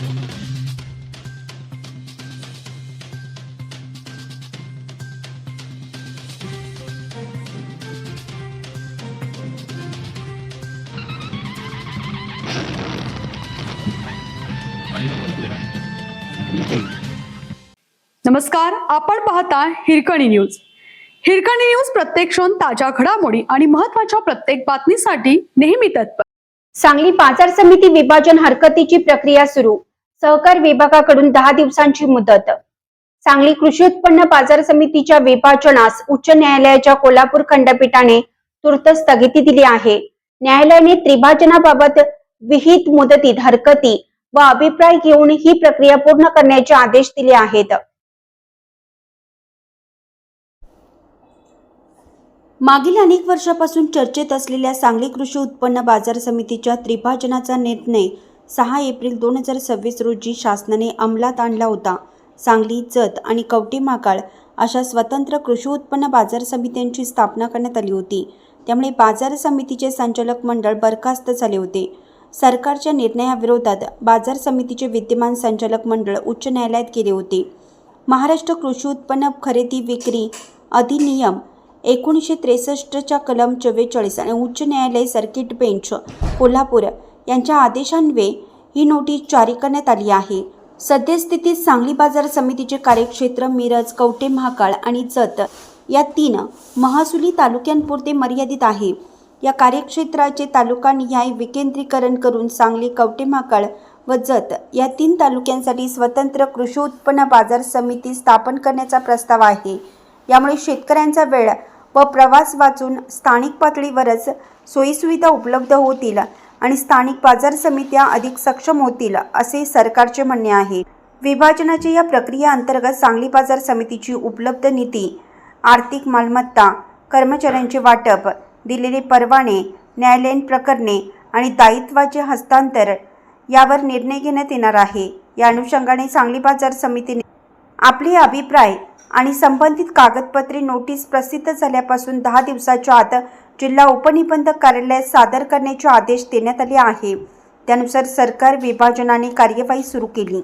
नमस्कार, आपण पाहता हिरकणी न्यूज. हिरकणी न्यूज प्रत्येक क्षण ताज्या घडामोडी आणि महत्त्वाच्या प्रत्येक बातमीसाठी नेहमी तत्पर. सांगली बाजार समिती विभाजन हरकतीची प्रक्रिया सुरू. सहकार विभागाकडून 10 दिवसांची मुदत. सांगली कृषी उत्पन्न बाजार समितीच्या विभाजनास उच्च न्यायालयाच्या कोल्हापूर खंडपीठाने तूर्त स्थगिती दिली आहे. न्यायालयाने त्रिभाजनाबाबत विहित मुदतीत हरकती व अभिप्राय घेऊन ही प्रक्रिया पूर्ण करण्याचे आदेश दिले आहेत. मागील अनेक वर्षापासून चर्चेत असलेल्या सांगली कृषी उत्पन्न बाजार समितीच्या त्रिभाजनाचा निर्णय 6 एप्रिल 2026 रोजी शासनाने अंमलात आणला होता. सांगली, जत आणि कवठेमहांकाळ अशा स्वतंत्र कृषी उत्पन्न बाजार समित्यांची स्थापना करण्यात आली होती. त्यामुळे बाजार समितीचे संचालक मंडळ बरखास्त झाले होते. सरकारच्या निर्णयाविरोधात बाजार समितीचे विद्यमान संचालक मंडळ उच्च न्यायालयात गेले होते. महाराष्ट्र कृषी उत्पन्न खरेदी विक्री अधिनियम 1963च्या कलम 44 आणि उच्च न्यायालय सर्किट बेंच कोल्हापूर यांच्या आदेशान्वये ही नोटीस जारी करण्यात आली आहे. सद्यस्थितीत सांगली बाजार समितीचे कार्यक्षेत्र मिरज, कवठेमहांकाळ आणि जत या 3 महसुली तालुक्यांपुरते मर्यादित आहे. या कार्यक्षेत्राचे तालुकानिहाय विकेंद्रीकरण करून सांगली, कवठेमहांकाळ व जत या 3 तालुक्यांसाठी स्वतंत्र कृषी उत्पन्न बाजार समिती स्थापन करण्याचा प्रस्ताव आहे. यामुळे शेतकऱ्यांचा वेळ व प्रवास वाचून स्थानिक पातळीवरच सोयीसुविधा उपलब्ध होतील आणि स्थानिक बाजार समित्या अधिक सक्षम होतील, असे सरकारचे म्हणणे आहे. विभाजनाच्या या प्रक्रियेअंतर्गत सांगली बाजार समितीची उपलब्ध निधी, आर्थिक मालमत्ता, कर्मचाऱ्यांचे वाटप, दिलेले परवाने, न्यायालयीन प्रकरणे आणि दायित्वाचे हस्तांतर यावर निर्णय घेण्यात येणार आहे. या अनुषंगाने सांगली बाजार समितीने आपले अभिप्राय आणि संबंधित कागदपत्रे नोटीस प्रसिद्ध झाल्यापासून 10 दिवसाच्या आत जिल्हा उपनिबंधक कार्यालयात सादर करण्याचे आदेश देण्यात आले आहे. त्यानुसार सरकार विभाजनाने कार्यवाही सुरू केली.